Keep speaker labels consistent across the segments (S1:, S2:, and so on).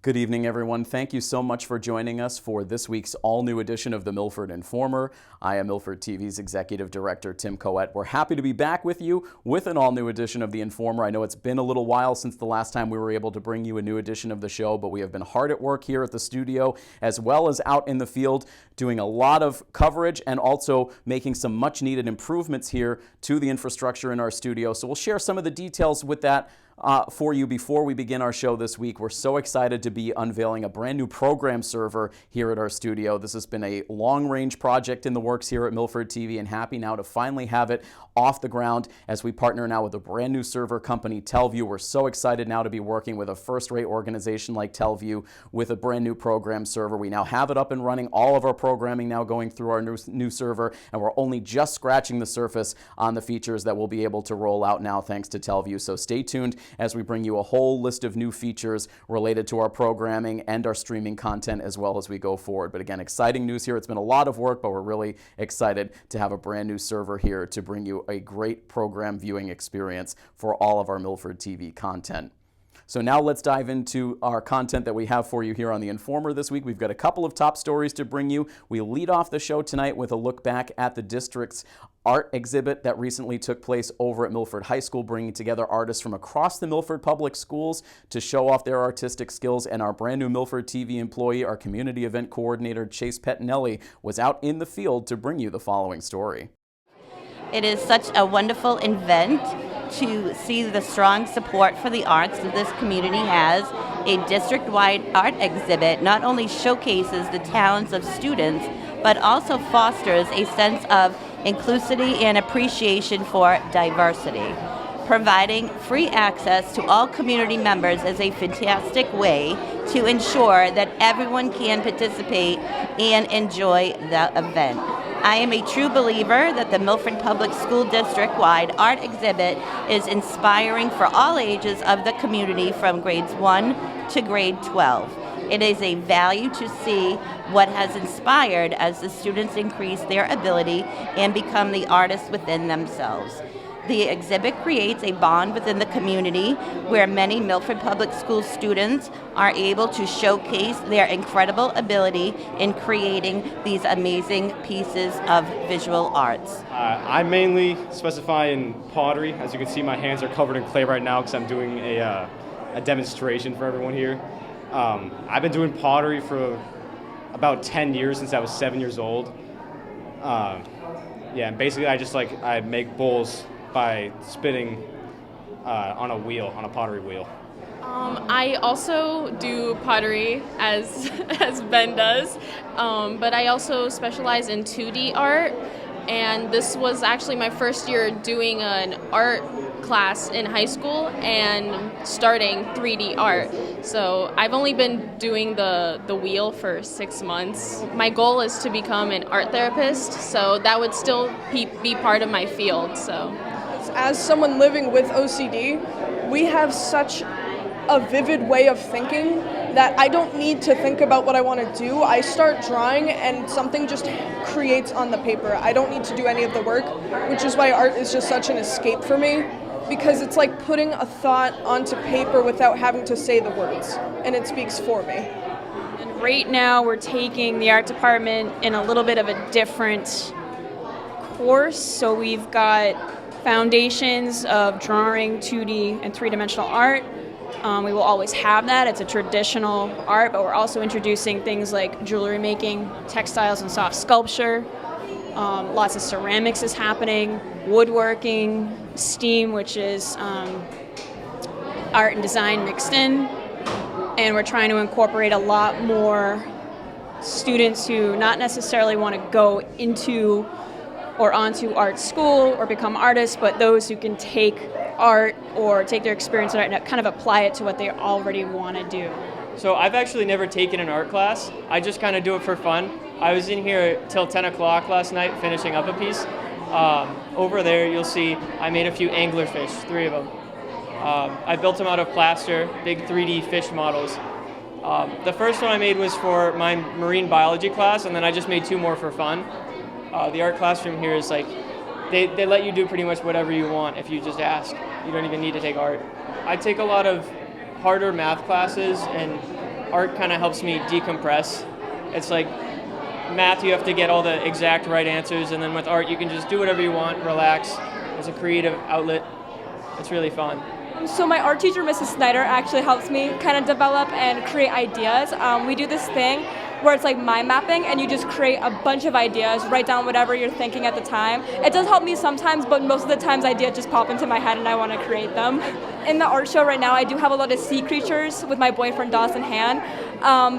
S1: Good evening, everyone. Thank you so much for joining us for this week's all-new edition of the Milford Informer. I am Milford TV's Executive Director, Tim Coette. We're happy to be back with you with an all-new edition of the Informer. I know it's been a little while since the last time we were able to bring you a new edition of the show, but we have been hard at work here at the studio as well as out in the field doing a lot of coverage and also making some much-needed improvements here to the infrastructure in our studio. So we'll share some of the details with that for you before we begin our show this week. We're so excited to be unveiling a brand new program server here at our studio. This has been a long-range project in the works here at Milford TV, and happy now to finally have it off the ground as we partner now with a brand new server company, Telview. We're so excited now to be working with a first-rate organization like Telview with a brand new program server. We now have it up and running, all of our programming now going through our new server, and we're only just scratching the surface on the features that we'll be able to roll out now thanks to Telview. So stay tuned as we bring you a whole list of new features related to our programming and our streaming content as well as we go forward. But again, exciting news here. It's been a lot of work, but we're really excited to have a brand new server here to bring you a great program viewing experience for all of our Milford TV content. So now let's dive into our content that we have for you here on The Informer this week. We've got a couple of top stories to bring you. We lead off the show tonight with a look back at the district's art exhibit that recently took place over at Milford High School, bringing together artists from across the Milford Public Schools to show off their artistic skills. And our brand new Milford TV employee, our community event coordinator, Chase Pettinelli, was out in the field to bring you the following story.
S2: It is such a wonderful event to see the strong support for the arts that this community has. A district-wide art exhibit not only showcases the talents of students, but also fosters a sense of inclusivity and appreciation for diversity. Providing free access to all community members is a fantastic way to ensure that everyone can participate and enjoy the event. I am a true believer that the Milford Public School District-wide art exhibit is inspiring for all ages of the community from grades 1 to grade 12. It is a value to see what has inspired as the students increase their ability and become the artists within themselves. The exhibit creates a bond within the community where many Milford Public School students are able to showcase their incredible ability in creating these amazing pieces of visual arts.
S3: I mainly specify in pottery. As you can see, my hands are covered in clay right now because I'm doing a demonstration for everyone here. I've been doing pottery for about 10 years, since I was 7 years old. And basically I make bowls by spinning on a pottery wheel.
S4: I also do pottery as Ben does, but I also specialize in 2D art, and this was actually my first year doing an art class in high school and starting 3D art. So I've only been doing the wheel for 6 months. My goal is to become an art therapist, so that would still be part of my field. So,
S5: as someone living with OCD, we have such a vivid way of thinking that I don't need to think about what I want to do. I start drawing and something just creates on the paper. I don't need to do any of the work, which is why art is just such an escape for me, because it's like putting a thought onto paper without having to say the words, and it speaks for me.
S6: And right now we're taking the art department in a little bit of a different course. So we've got foundations of drawing, 2D and three-dimensional art. We will always have that. It's a traditional art, but we're also introducing things like jewelry making, textiles and soft sculpture. Lots of ceramics is happening, woodworking, STEAM, which is art and design mixed in. And we're trying to incorporate a lot more students who not necessarily want to go into or onto art school or become artists, but those who can take art or take their experience in art and kind of apply it to what they already want to do.
S7: So I've actually never taken an art class. I just kind of do it for fun. I was in here till 10 o'clock last night finishing up a piece. Over there you'll see I made a few anglerfish, 3 of them. I built them out of plaster, big 3D fish models. The first one I made was for my marine biology class, and then I just made 2 more for fun. The art classroom here is like, they let you do pretty much whatever you want if you just ask. You don't even need to take art. I take a lot of harder math classes and art kind of helps me decompress. It's like math, you have to get all the exact right answers, and then with art, you can just do whatever you want, relax. It's a creative outlet. It's really fun.
S6: So my art teacher, Mrs. Snyder, actually helps me kind of develop and create ideas. We do this thing where it's like mind mapping, and you just create a bunch of ideas, write down whatever you're thinking at the time. It does help me sometimes, but most of the times ideas just pop into my head and I want to create them. In the art show right now, I do have a lot of sea creatures with my boyfriend Dawson Han.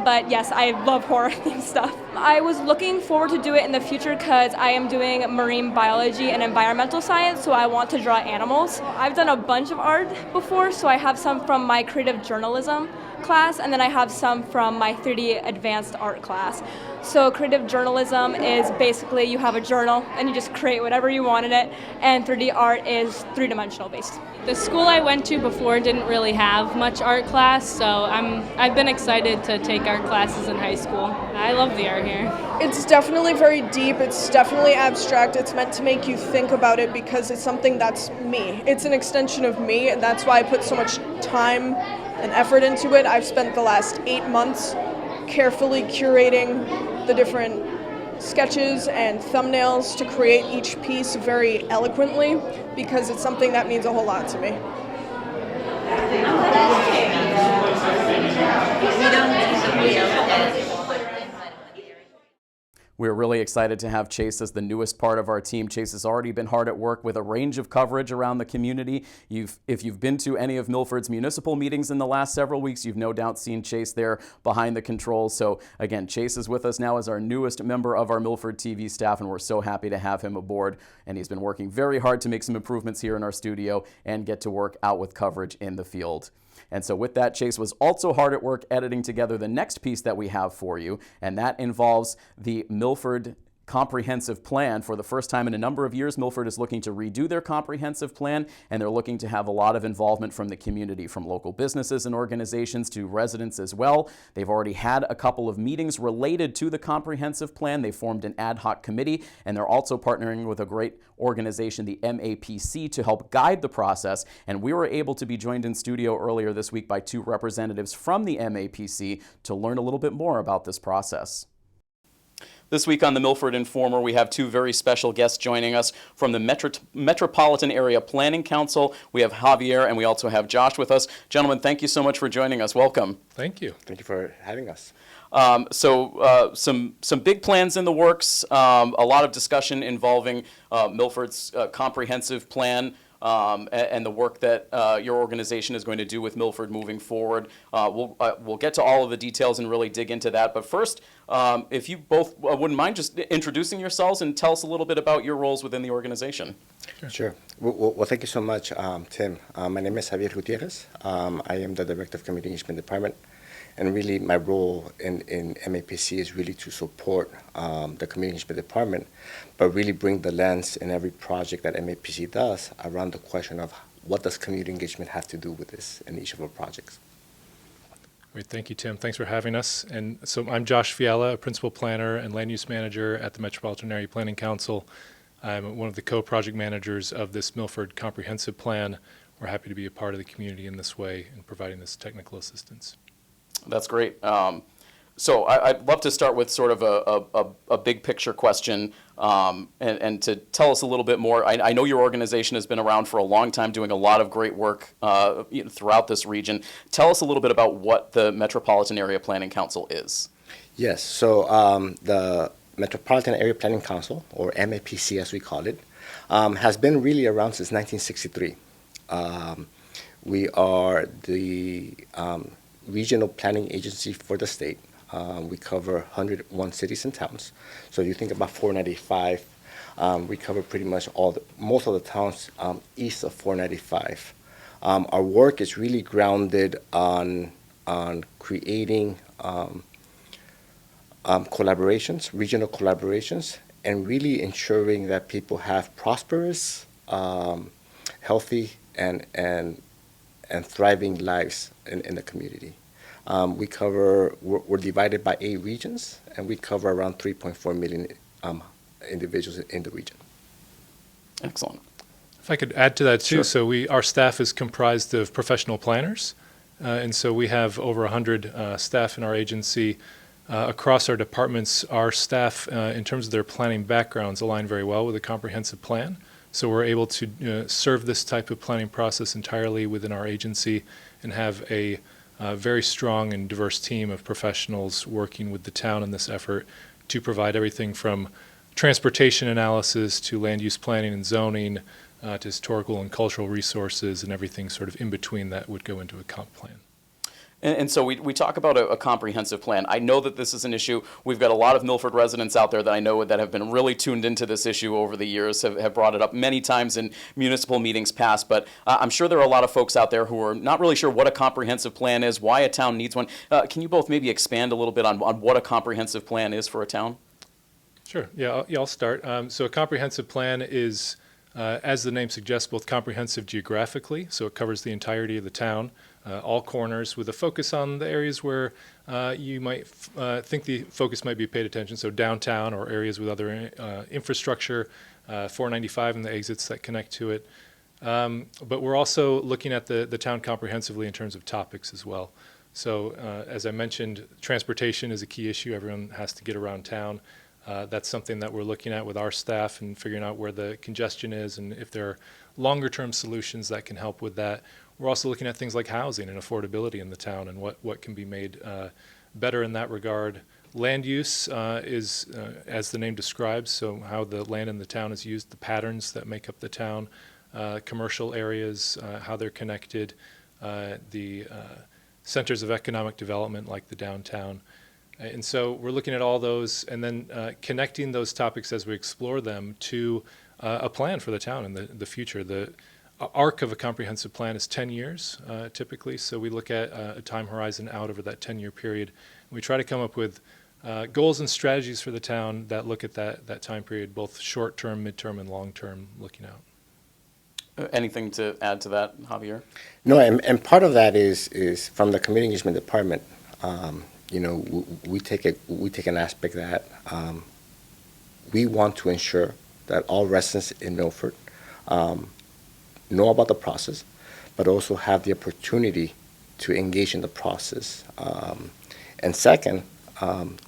S6: But yes, I love horror-themed stuff. I was looking forward to do it in the future because I am doing marine biology and environmental science, so I want to draw animals. I've done a bunch of art before, so I have some from my creative journalism class, and then I have some from my 3D advanced art class. So creative journalism is basically you have a journal and you just create whatever you want in it, and 3D art is three-dimensional based.
S8: The school I went to before didn't really have much art class, so I've been excited to take art classes in high school. I love the art here.
S5: It's definitely very deep, it's definitely abstract, it's meant to make you think about it because it's something that's me. It's an extension of me, and that's why I put so much time and effort into it. I've spent the last 8 months carefully curating the different sketches and thumbnails to create each piece very eloquently because it's something that means a whole lot to me.
S1: We're really excited to have Chase as the newest part of our team. Chase has already been hard at work with a range of coverage around the community. If you've been to any of Milford's municipal meetings in the last several weeks, you've no doubt seen Chase there behind the controls. So again, Chase is with us now as our newest member of our Milford TV staff, and we're so happy to have him aboard. And he's been working very hard to make some improvements here in our studio and get to work out with coverage in the field. And so with that, Chase was also hard at work editing together the next piece that we have for you, and that involves the Milford comprehensive plan. For the first time in a number of years, Milford is looking to redo their comprehensive plan, and they're looking to have a lot of involvement from the community, from local businesses and organizations to residents as well. They've already had a couple of meetings related to the comprehensive plan. They formed an ad hoc committee, and they're also partnering with a great organization, the MAPC, to help guide the process. And we were able to be joined in studio earlier this week by 2 representatives from the MAPC to learn a little bit more about this process. This week on the Milford Informer, we have 2 very special guests joining us from the Metropolitan Area Planning Council. We have Javier and we also have Josh with us. Gentlemen, thank you so much for joining us. Welcome.
S9: Thank you.
S10: Thank you for having us.
S1: Some big plans in the works, a lot of discussion involving Milford's comprehensive plan. And the work that your organization is going to do with Milford moving forward. We'll get to all of the details and really dig into that. But first, if you both wouldn't mind just introducing yourselves and tell us a little bit about your roles within the organization.
S10: Sure. Well, thank you so much, Tim. My name is Javier Gutierrez. I am the Director of Community Engagement Department. And really, my role in MAPC is really to support the Community Engagement Department, but really bring the lens in every project that MAPC does around the question of what does community engagement have to do with this in each of our projects.
S9: Great, thank you, Tim. Thanks for having us. And so I'm Josh Fiala, a Principal Planner and Land Use Manager at the Metropolitan Area Planning Council. I'm one of the co-project managers of this Milford Comprehensive Plan. We're happy to be a part of the community in this way and providing this technical assistance.
S1: That's great. So I'd love to start with sort of a big picture question and to tell us a little bit more. I know your organization has been around for a long time doing a lot of great work throughout this region. Tell us a little bit about what the Metropolitan Area Planning Council is.
S10: Yes, so the Metropolitan Area Planning Council, or MAPC as we call it, has been really around since 1963. We are the regional planning agency for the state. We cover 101 cities and towns. So if you think about 495, we cover pretty much most of the towns east of 495. Our work is really grounded on creating collaborations, regional collaborations, and really ensuring that people have prosperous, healthy, and thriving lives in the community. We're divided by 8 regions, and we cover around 3.4 million individuals in the region.
S1: Excellent.
S9: If I could add to that too,
S1: Sure.
S9: so our staff is comprised of professional planners, and so we have over 100 staff in our agency. Across our departments, our staff, in terms of their planning backgrounds, align very well with a comprehensive plan. So we're able to serve this type of planning process entirely within our agency and have a very strong and diverse team of professionals working with the town in this effort to provide everything from transportation analysis to land use planning and zoning to historical and cultural resources and everything sort of in between that would go into a comp plan.
S1: And so we talk about a comprehensive plan. I know that this is an issue. We've got a lot of Milford residents out there that I know that have been really tuned into this issue over the years, have brought it up many times in municipal meetings past, but I'm sure there are a lot of folks out there who are not really sure what a comprehensive plan is, why a town needs one. Can you both maybe expand a little bit on what a comprehensive plan is for a town?
S9: Sure. Yeah, I'll start. So a comprehensive plan is, as the name suggests, both comprehensive geographically, so it covers the entirety of the town, all corners, with a focus on the areas where you might think the focus might be paid attention, so downtown or areas with other infrastructure, 495 and the exits that connect to it. But we're also looking at the town comprehensively in terms of topics as well. So as I mentioned, transportation is a key issue. Everyone has to get around town. That's something that we're looking at with our staff and figuring out where the congestion is and if there are longer-term solutions that can help with that. We're also looking at things like housing and affordability in the town and what can be made better in that regard. Land use is, as the name describes, so how the land in the town is used, the patterns that make up the town, commercial areas, how they're connected, the centers of economic development like the downtown. And so we're looking at all those and then connecting those topics as we explore them to a plan for the town in the future. The arc of a comprehensive plan is 10 years typically, so we look at a time horizon out over that 10-year period. We try to come up with goals and strategies for the town that look at that time period, both short-term, mid-term, and long-term looking out.
S1: Anything to add to that, Javier?
S10: No, and part of that is from the community engagement department. We take an aspect that we want to ensure that all residents in Milford know about the process, but also have the opportunity to engage in the process. And second,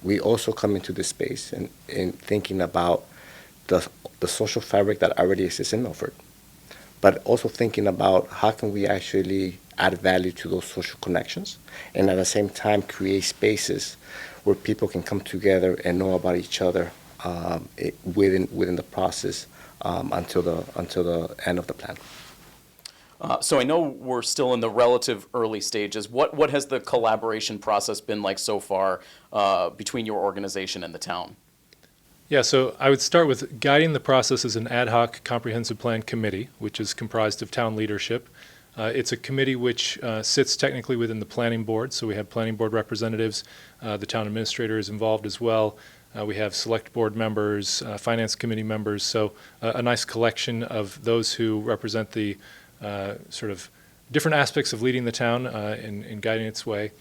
S10: we also come into this space in thinking about the social fabric that already exists in Milford, but also thinking about how can we actually add value to those social connections, and at the same time create spaces where people can come together and know about each other within the process until the end of the plan.
S1: So I know we're still in the relative early stages. What has the collaboration process been like so far between your organization and the town?
S9: Yeah, so I would start with guiding the process as an ad hoc comprehensive plan committee, which is comprised of town leadership. It's a committee which sits technically within the planning board, so we have planning board representatives. The town administrator is involved as well. We have select board members, finance committee members, so a nice collection of those who represent the sort of different aspects of leading the town in guiding its way.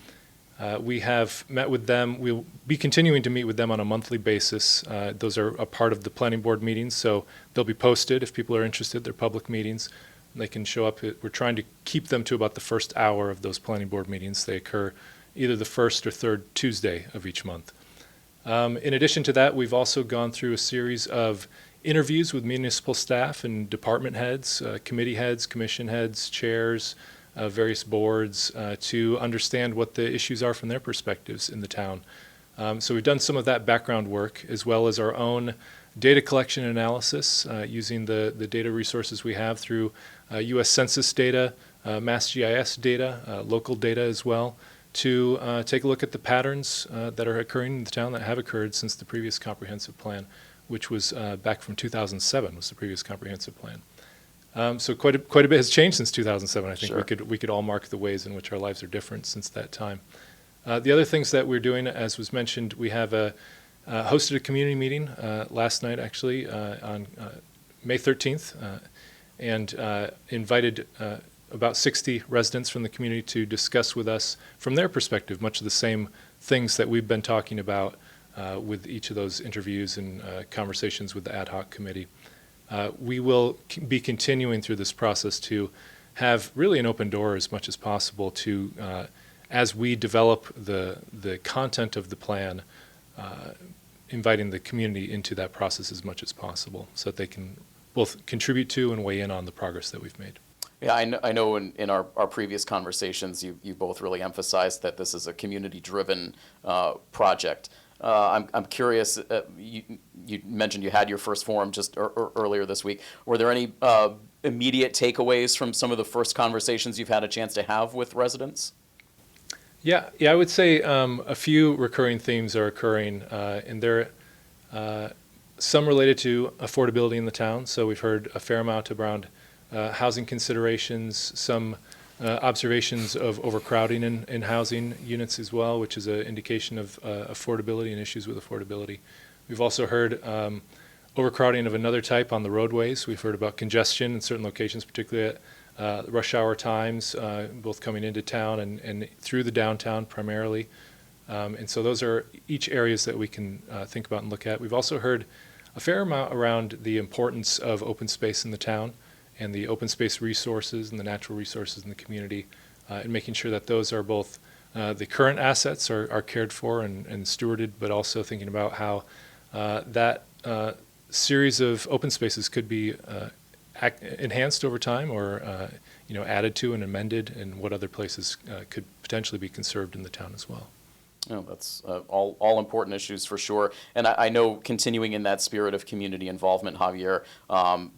S9: We have met with them. We'll be continuing to meet with them on a monthly basis. Those are a part of the planning board meetings, so they'll be posted if people are interested. They're public meetings. They can show up. We're trying to keep them to about the first hour of those planning board meetings. They occur either the first or third Tuesday of each month. In addition to that, we've also gone through a series of interviews with municipal staff and department heads, committee heads, commission heads, chairs, various boards to understand what the issues are from their perspectives in the town. So we've done some of that background work as well as our own data collection and analysis using the data resources we have through U.S. Census data, Mass GIS data, local data as well, to take a look at the patterns that are occurring in the town that have occurred since the previous comprehensive plan, which was back from 2007 was the previous comprehensive plan. So quite a bit has changed since 2007. I think
S1: Sure.
S9: we could all mark the ways in which our lives are different since that time. The other things that we're doing, as was mentioned, we have hosted a community meeting last night, actually, on May 13th, and invited about 60 residents from the community to discuss with us, from their perspective, much of the same things that we've been talking about with each of those interviews and conversations with the ad hoc committee. We will be continuing through this process to have really an open door as much as possible to, as we develop the content of the plan, inviting the community into that process as much as possible so that they can both contribute to and weigh in on the progress that we've made.
S1: Yeah, I know in our previous conversations, you both really emphasized that this is a community-driven project. I'm curious, you mentioned you had your first forum just earlier this week. Were there any immediate takeaways from some of the first conversations you've had a chance to have with residents?
S9: Yeah, I would say a few recurring themes are occurring, and they're some related to affordability in the town. So we've heard a fair amount around housing considerations, some observations of overcrowding in housing units as well, which is an indication of affordability and issues with affordability. We've also heard overcrowding of another type on the roadways. We've heard about congestion in certain locations, particularly at rush hour times, both coming into town and through the downtown primarily. And so those are each areas that we can think about and look at. We've also heard a fair amount around the importance of open space in the town and the open space resources and the natural resources in the community, and making sure that those are both the current assets are cared for and stewarded, but also thinking about how that series of open spaces could be enhanced over time or added to and amended, and what other places could potentially be conserved in the town as well.
S1: Oh, that's all important issues for sure. And I know, continuing in that spirit of community involvement, Javier,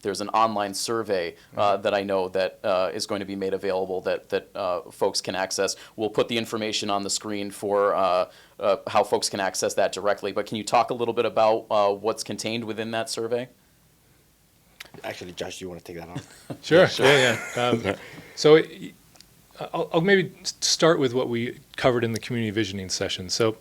S1: there's an online survey that I know that is going to be made available that folks can access. We'll put the information on the screen for how folks can access that directly. But can you talk a little bit about what's contained within that survey?
S10: Actually, Josh, do you want to take that on?
S9: Sure. Yeah. So I'll maybe start with what we covered in the community visioning session. So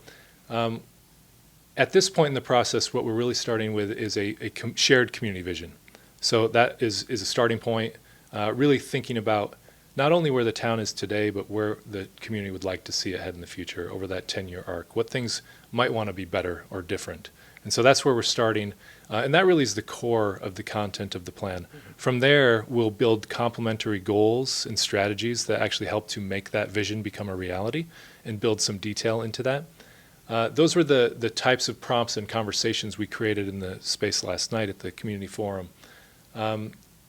S9: at this point in the process, what we're really starting with is a shared community vision. So that is a starting point, really thinking about not only where the town is today, but where the community would like to see it head in the future over that 10-year arc, what things might want to be better or different. And so that's where we're starting, and that really is the core of the content of the plan. From there, we'll build complementary goals and strategies that actually help to make that vision become a reality and build some detail into that. Those were the types of prompts and conversations we created in the space last night at the community forum.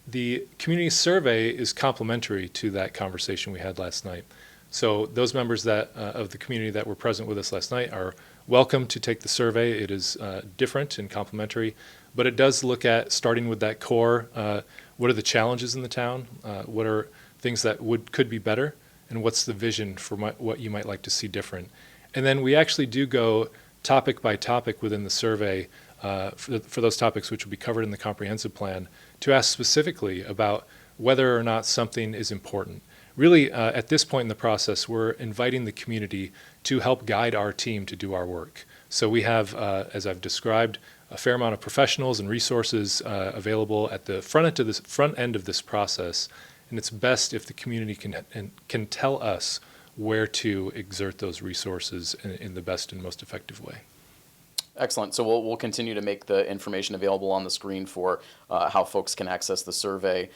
S9: The community survey is complementary to that conversation we had last night. So those members of the community that were present with us last night are welcome to take the survey. It is different and complementary, but it does look at, starting with that core, what are the challenges in the town, what are things that could be better, and what's the vision for what you might like to see different. And then we actually do go topic by topic within the survey for those topics which will be covered in the comprehensive plan, to ask specifically about whether or not something is important. Really, at this point in the process, we're inviting the community to help guide our team to do our work. So we have, as I've described, a fair amount of professionals and resources available at the front end of this process, and it's best if the community can tell us where to exert those resources in the best and most effective way.
S1: Excellent. So we'll continue to make the information available on the screen for how folks can access the survey.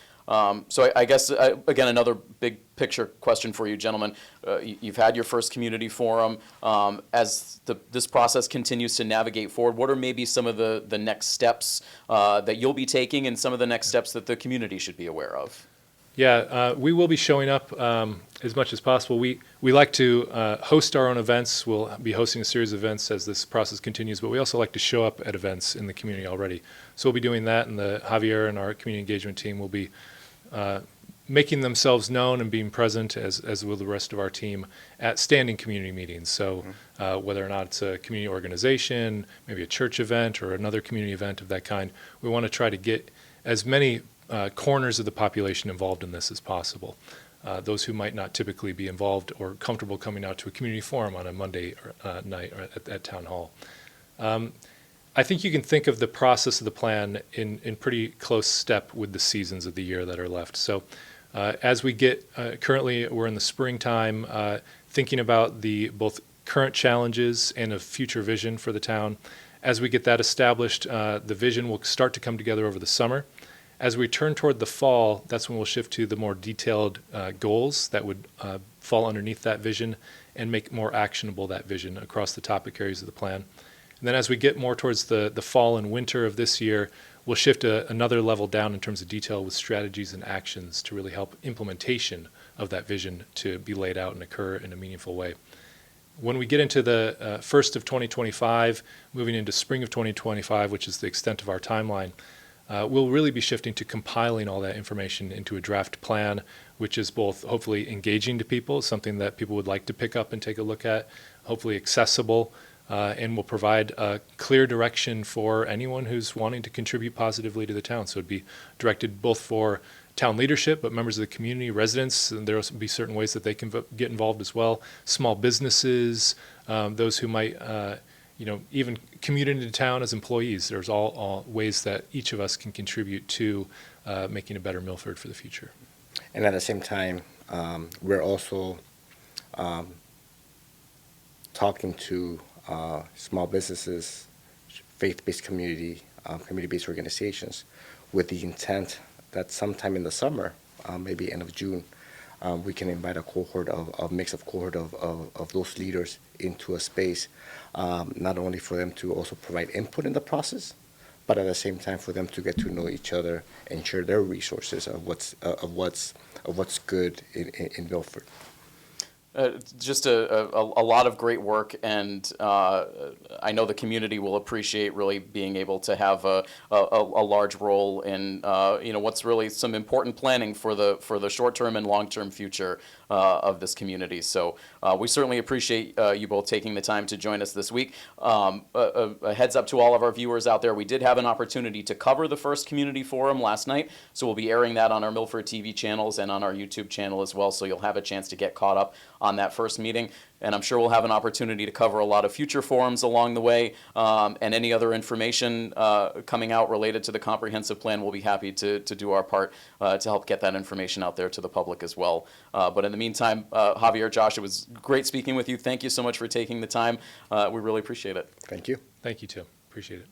S1: So I guess, again, another big picture question for you, gentlemen. You've had your first community forum. As this process continues to navigate forward, what are maybe some of the next steps that you'll be taking, and some of the next steps that the community should be aware of?
S9: Yeah, we will be showing up as much as possible. We like to host our own events. We'll be hosting a series of events as this process continues, but we also like to show up at events in the community already. So we'll be doing that, and Javier and our community engagement team will be making themselves known and being present, as will the rest of our team, at standing community meetings. So whether or not it's a community organization, maybe a church event, or another community event of that kind, we want to try to get as many corners of the population involved in this as possible. Those who might not typically be involved or comfortable coming out to a community forum on a Monday night or at Town Hall. I think you can think of the process of the plan in pretty close step with the seasons of the year that are left. So as we get, currently we're in the springtime, thinking about the both current challenges and a future vision for the town. As we get that established, the vision will start to come together over the summer. As we turn toward the fall, that's when we'll shift to the more detailed goals that would fall underneath that vision and make more actionable that vision across the topic areas of the plan. And then as we get more towards the fall and winter of this year, we'll shift another level down in terms of detail with strategies and actions to really help implementation of that vision to be laid out and occur in a meaningful way. When we get into the first of 2025, moving into spring of 2025, which is the extent of our timeline, we'll really be shifting to compiling all that information into a draft plan, which is both hopefully engaging to people, something that people would like to pick up and take a look at, hopefully accessible, and will provide a clear direction for anyone who's wanting to contribute positively to the town. So it'd be directed both for town leadership, but members of the community, residents, and there will be certain ways that they can get involved as well. Small businesses, those who might, even commute into town as employees. There's all ways that each of us can contribute to making a better Milford for the future.
S10: And at the same time, we're also talking to small businesses, faith-based community-based organizations, with the intent that sometime in the summer, maybe end of June, we can invite a cohort of those leaders into a space, not only for them to also provide input in the process, but at the same time for them to get to know each other and share their resources of what's good in Milford.
S1: Just a lot of great work, and I know the community will appreciate really being able to have a large role in what's really some important planning for the short-term and long-term future of this community. So we certainly appreciate you both taking the time to join us this week. A heads up to all of our viewers out there, we did have an opportunity to cover the first community forum last night, so we'll be airing that on our Milford TV channels and on our YouTube channel as well, so you'll have a chance to get caught up on that first meeting. And I'm sure we'll have an opportunity to cover a lot of future forums along the way, and any other information coming out related to the comprehensive plan. We'll be happy to do our part to help get that information out there to the public as well. But in the meantime, Javier, Josh, it was great speaking with you. Thank you so much for taking the time. We really appreciate it.
S10: Thank you.
S9: Thank you, Tim. Appreciate it.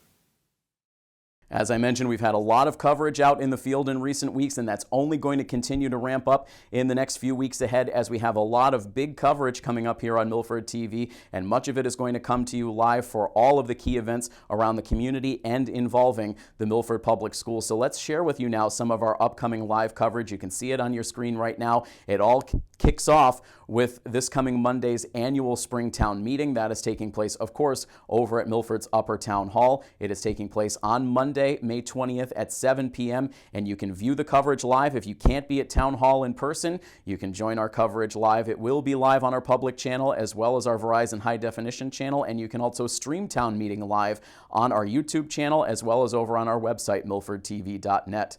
S1: As I mentioned, we've had a lot of coverage out in the field in recent weeks, and that's only going to continue to ramp up in the next few weeks ahead as we have a lot of big coverage coming up here on Milford TV, and much of it is going to come to you live for all of the key events around the community and involving the Milford Public Schools. So let's share with you now some of our upcoming live coverage. You can see it on your screen right now. It all kicks off with this coming Monday's annual Springtown meeting. That is taking place, of course, over at Milford's Upper Town Hall. It is taking place on Monday, May 20th at 7 p.m. and you can view the coverage live. If you can't be at Town Hall in person, you can join our coverage live. It will be live on our public channel as well as our Verizon High Definition channel, and you can also stream Town Meeting live on our YouTube channel as well as over on our website, milfordtv.net.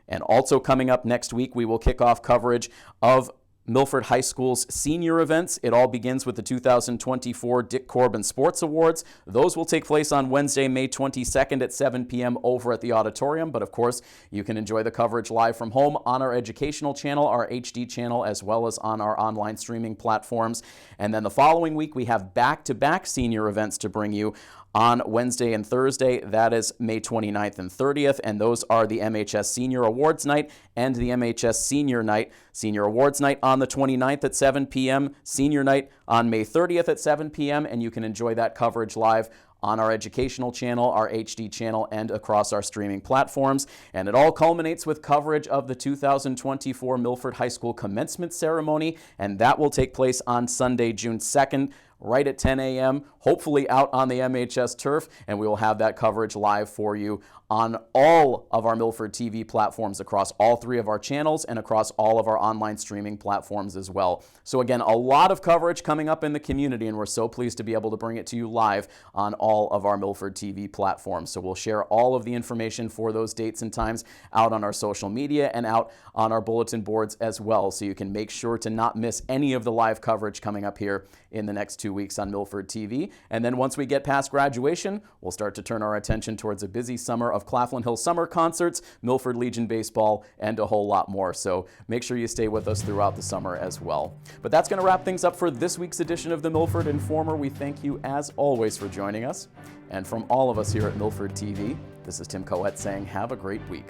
S1: And also coming up next week, we will kick off coverage of Milford High School's senior events. It all begins with the 2024 Dick Corbin Sports Awards. Those will take place on Wednesday, May 22nd at 7 p.m. over at the auditorium. But of course, you can enjoy the coverage live from home on our educational channel, our HD channel, as well as on our online streaming platforms. And then the following week, we have back-to-back senior events to bring you on Wednesday and Thursday. That is May 29th and 30th, and those are the MHS Senior Awards Night and the MHS Senior Night. Senior Awards Night on the 29th at 7 p.m., Senior Night on May 30th at 7 p.m., and you can enjoy that coverage live on our educational channel, our HD channel, and across our streaming platforms. And it all culminates with coverage of the 2024 Milford High School commencement ceremony, and that will take place on Sunday, June 2nd, right at 10 a.m., hopefully out on the MHS turf, and we will have that coverage live for you on all of our Milford TV platforms across all three of our channels and across all of our online streaming platforms as well. So again, a lot of coverage coming up in the community, and we're so pleased to be able to bring it to you live on all of our Milford TV platforms. So we'll share all of the information for those dates and times out on our social media and out on our bulletin boards as well, so you can make sure to not miss any of the live coverage coming up here in the next 2 weeks on Milford TV. And then once we get past graduation, we'll start to turn our attention towards a busy summer of Claflin Hill summer concerts, Milford Legion baseball, and a whole lot more. So make sure you stay with us throughout the summer as well. But that's going to wrap things up for this week's edition of the Milford Informer. We thank you as always for joining us. And from all of us here at Milford TV, This is Tim Coet saying have a great week.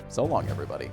S1: So long, everybody.